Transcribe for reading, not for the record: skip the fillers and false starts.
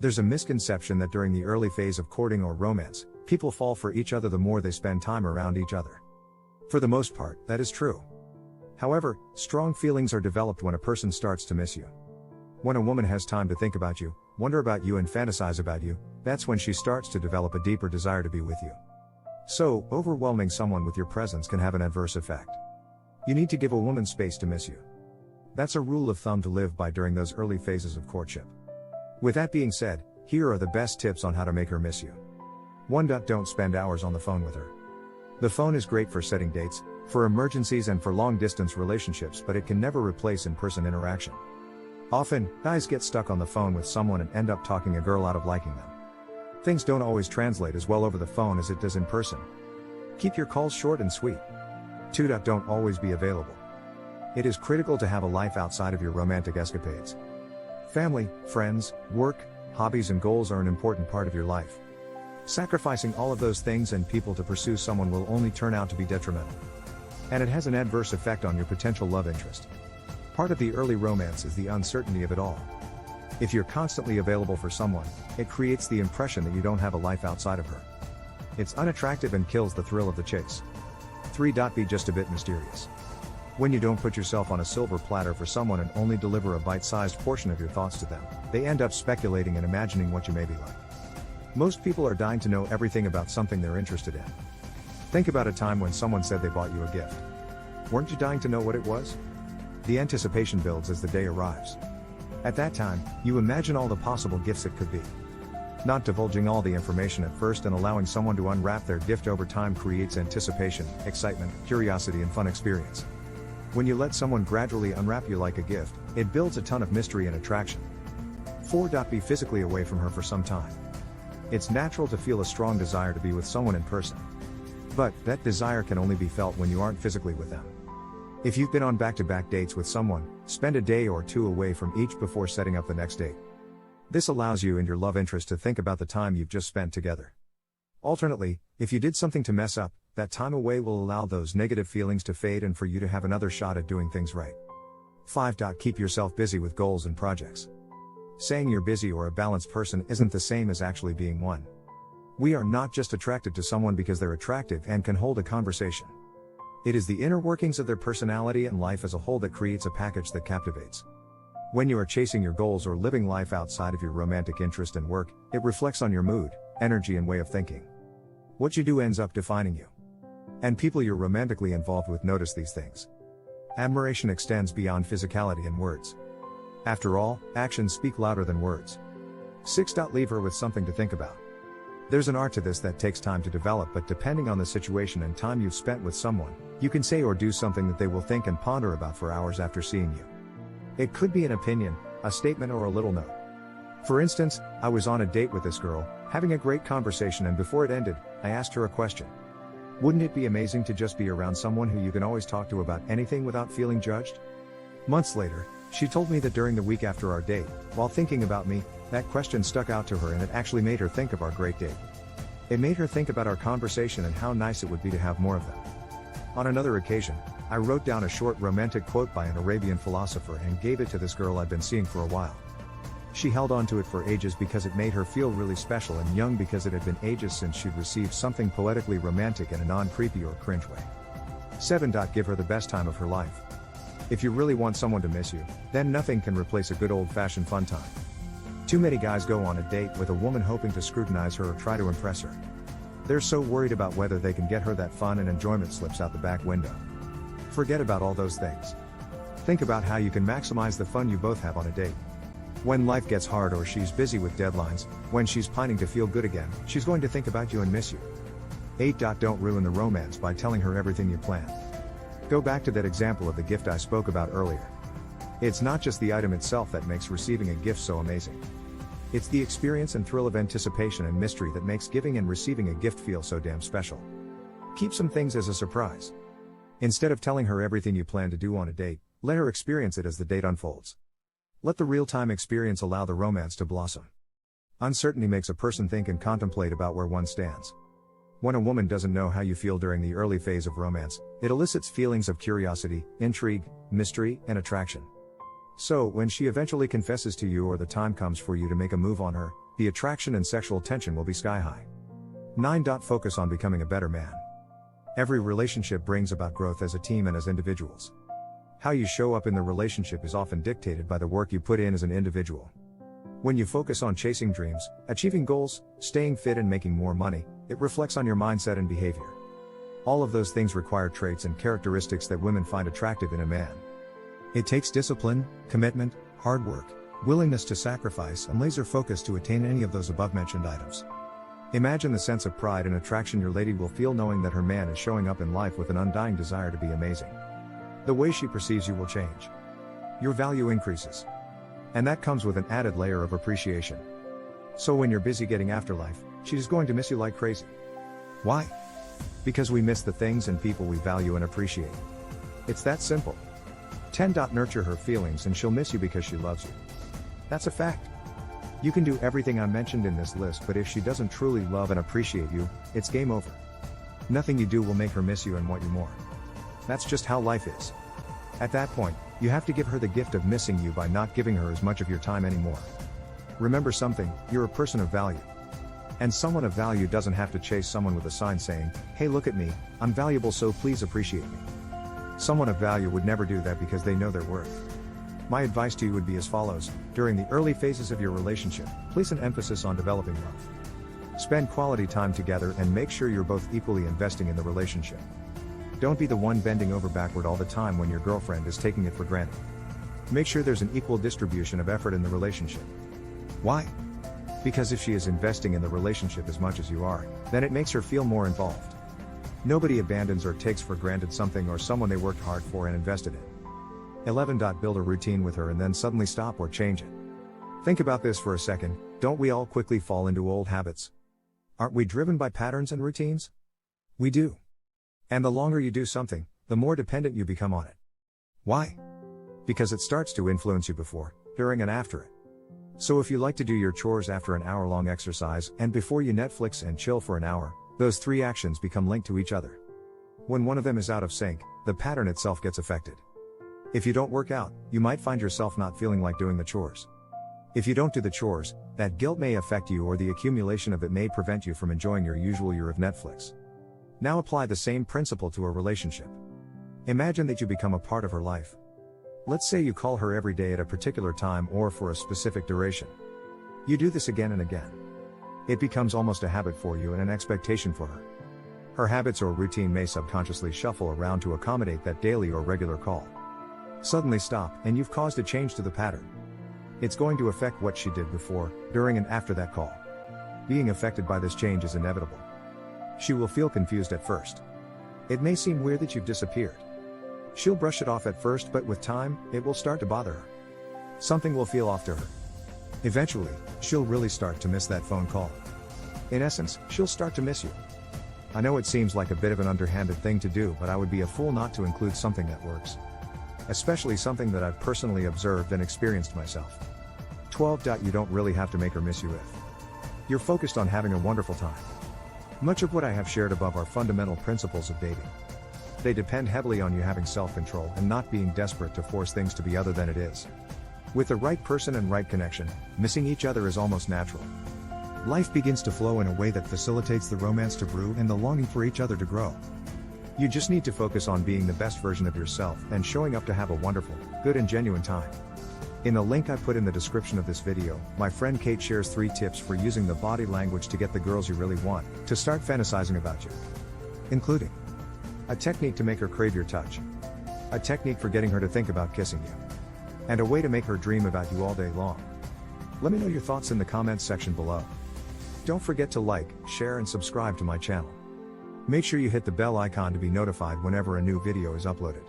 There's a misconception that during the early phase of courting or romance, people fall for each other the more they spend time around each other. For the most part, that is true. However, strong feelings are developed when a person starts to miss you. When a woman has time to think about you, wonder about you and fantasize about you, that's when she starts to develop a deeper desire to be with you. So, overwhelming someone with your presence can have an adverse effect. You need to give a woman space to miss you. That's a rule of thumb to live by during those early phases of courtship. With that being said, here are the best tips on how to make her miss you. 1. Don't spend hours on the phone with her. The phone is great for setting dates, for emergencies and for long-distance relationships, but it can never replace in-person interaction. Often, guys get stuck on the phone with someone and end up talking a girl out of liking them. Things don't always translate as well over the phone as it does in person. Keep your calls short and sweet. 2. Don't always be available. It is critical to have a life outside of your romantic escapades. Family, friends, work, hobbies and goals are an important part of your life. Sacrificing all of those things and people to pursue someone will only turn out to be detrimental. And it has an adverse effect on your potential love interest. Part of the early romance is the uncertainty of it all. If you're constantly available for someone, it creates the impression that you don't have a life outside of her. It's unattractive and kills the thrill of the chase. 3. Be just a bit mysterious. When you don't put yourself on a silver platter for someone and only deliver a bite-sized portion of your thoughts to them, they end up speculating and imagining what you may be like. Most people are dying to know everything about something they're interested in. Think about a time when someone said they bought you a gift. Weren't you dying to know what it was? The anticipation builds as the day arrives. At that time, you imagine all the possible gifts it could be. Not divulging all the information at first and allowing someone to unwrap their gift over time creates anticipation, excitement, curiosity and fun experience. When you let someone gradually unwrap you like a gift, it builds a ton of mystery and attraction. 4. Be physically away from her for some time. It's natural to feel a strong desire to be with someone in person. But, that desire can only be felt when you aren't physically with them. If you've been on back-to-back dates with someone, spend a day or two away from each before setting up the next date. This allows you and your love interest to think about the time you've just spent together. Alternately, if you did something to mess up, that time away will allow those negative feelings to fade and for you to have another shot at doing things right. 5. Keep yourself busy with goals and projects. Saying you're busy or a balanced person isn't the same as actually being one. We are not just attracted to someone because they're attractive and can hold a conversation. It is the inner workings of their personality and life as a whole that creates a package that captivates. When you are chasing your goals or living life outside of your romantic interest and work, it reflects on your mood, energy and way of thinking. What you do ends up defining you. And people you're romantically involved with notice these things. Admiration extends beyond physicality and words. After all, actions speak louder than words. 6. Leave her with something to think about. There's an art to this that takes time to develop, but depending on the situation and time you've spent with someone, you can say or do something that they will think and ponder about for hours after seeing you. It could be an opinion, a statement or a little note. For instance, I was on a date with this girl, having a great conversation, and before it ended, I asked her a question. Wouldn't it be amazing to just be around someone who you can always talk to about anything without feeling judged? Months later, she told me that during the week after our date, while thinking about me, that question stuck out to her and it actually made her think of our great date. It made her think about our conversation and how nice it would be to have more of them. On another occasion, I wrote down a short romantic quote by an Arabian philosopher and gave it to this girl I'd been seeing for a while. She held on to it for ages because it made her feel really special, and young because it had been ages since she'd received something poetically romantic in a non-creepy or cringe way. 7. Give her the best time of her life. If you really want someone to miss you, then nothing can replace a good old-fashioned fun time. Too many guys go on a date with a woman hoping to scrutinize her or try to impress her. They're so worried about whether they can get her that fun and enjoyment slips out the back window. Forget about all those things. Think about how you can maximize the fun you both have on a date. When life gets hard or she's busy with deadlines, when she's pining to feel good again, she's going to think about you and miss you. 8. Don't ruin the romance by telling her everything you plan. Go back to that example of the gift I spoke about earlier. It's not just the item itself that makes receiving a gift so amazing. It's the experience and thrill of anticipation and mystery that makes giving and receiving a gift feel so damn special. Keep some things as a surprise. Instead of telling her everything you plan to do on a date, let her experience it as the date unfolds. Let the real-time experience allow the romance to blossom. Uncertainty makes a person think and contemplate about where one stands. When a woman doesn't know how you feel during the early phase of romance, it elicits feelings of curiosity, intrigue, mystery, and attraction. So, when she eventually confesses to you or the time comes for you to make a move on her, the attraction and sexual tension will be sky high. 9. Focus on becoming a better man. Every relationship brings about growth as a team and as individuals. How you show up in the relationship is often dictated by the work you put in as an individual. When you focus on chasing dreams, achieving goals, staying fit and making more money, it reflects on your mindset and behavior. All of those things require traits and characteristics that women find attractive in a man. It takes discipline, commitment, hard work, willingness to sacrifice and laser focus to attain any of those above-mentioned items. Imagine the sense of pride and attraction your lady will feel knowing that her man is showing up in life with an undying desire to be amazing. The way she perceives you will change. Your value increases. And that comes with an added layer of appreciation. So when you're busy getting after life, she's going to miss you like crazy. Why? Because we miss the things and people we value and appreciate. It's that simple. 10. Nurture her feelings and she'll miss you because she loves you. That's a fact. You can do everything I mentioned in this list, but if she doesn't truly love and appreciate you, it's game over. Nothing you do will make her miss you and want you more. That's just how life is. At that point, you have to give her the gift of missing you by not giving her as much of your time anymore. Remember something, you're a person of value. And someone of value doesn't have to chase someone with a sign saying, "Hey, look at me, I'm valuable, so please appreciate me." Someone of value would never do that because they know their worth. My advice to you would be as follows: during the early phases of your relationship, place an emphasis on developing love. Spend quality time together and make sure you're both equally investing in the relationship. Don't be the one bending over backward all the time when your girlfriend is taking it for granted. Make sure there's an equal distribution of effort in the relationship. Why? Because if she is investing in the relationship as much as you are, then it makes her feel more involved. Nobody abandons or takes for granted something or someone they worked hard for and invested in. 11. Build a routine with her and then suddenly stop or change it. Think about this for a second, don't we all quickly fall into old habits? Aren't we driven by patterns and routines? We do. And the longer you do something, the more dependent you become on it. Why? Because it starts to influence you before, during and after it. So if you like to do your chores after an hour-long exercise and before you Netflix and chill for an hour, those three actions become linked to each other. When one of them is out of sync, the pattern itself gets affected. If you don't work out, you might find yourself not feeling like doing the chores. If you don't do the chores, that guilt may affect you or the accumulation of it may prevent you from enjoying your usual year of Netflix. Now apply the same principle to a relationship. Imagine that you become a part of her life. Let's say you call her every day at a particular time or for a specific duration. You do this again and again. It becomes almost a habit for you and an expectation for her. Her habits or routine may subconsciously shuffle around to accommodate that daily or regular call. Suddenly stop, and you've caused a change to the pattern. It's going to affect what she did before, during and after that call. Being affected by this change is inevitable. She will feel confused at first. It may seem weird that you've disappeared. She'll brush it off at first, but with time, it will start to bother her. Something will feel off to her. Eventually, she'll really start to miss that phone call. In essence, she'll start to miss you. I know it seems like a bit of an underhanded thing to do, but I would be a fool not to include something that works. Especially something that I've personally observed and experienced myself. 12. You don't really have to make her miss you if you're focused on having a wonderful time. Much of what I have shared above are fundamental principles of dating. They depend heavily on you having self-control and not being desperate to force things to be other than it is. With the right person and right connection, missing each other is almost natural. Life begins to flow in a way that facilitates the romance to brew and the longing for each other to grow. You just need to focus on being the best version of yourself and showing up to have a wonderful, good and genuine time. In the link I put in the description of this video, my friend Kate shares 3 tips for using the body language to get the girls you really want to start fantasizing about you. Including a technique to make her crave your touch, a technique for getting her to think about kissing you, and a way to make her dream about you all day long. Let me know your thoughts in the comments section below. Don't forget to like, share and subscribe to my channel. Make sure you hit the bell icon to be notified whenever a new video is uploaded.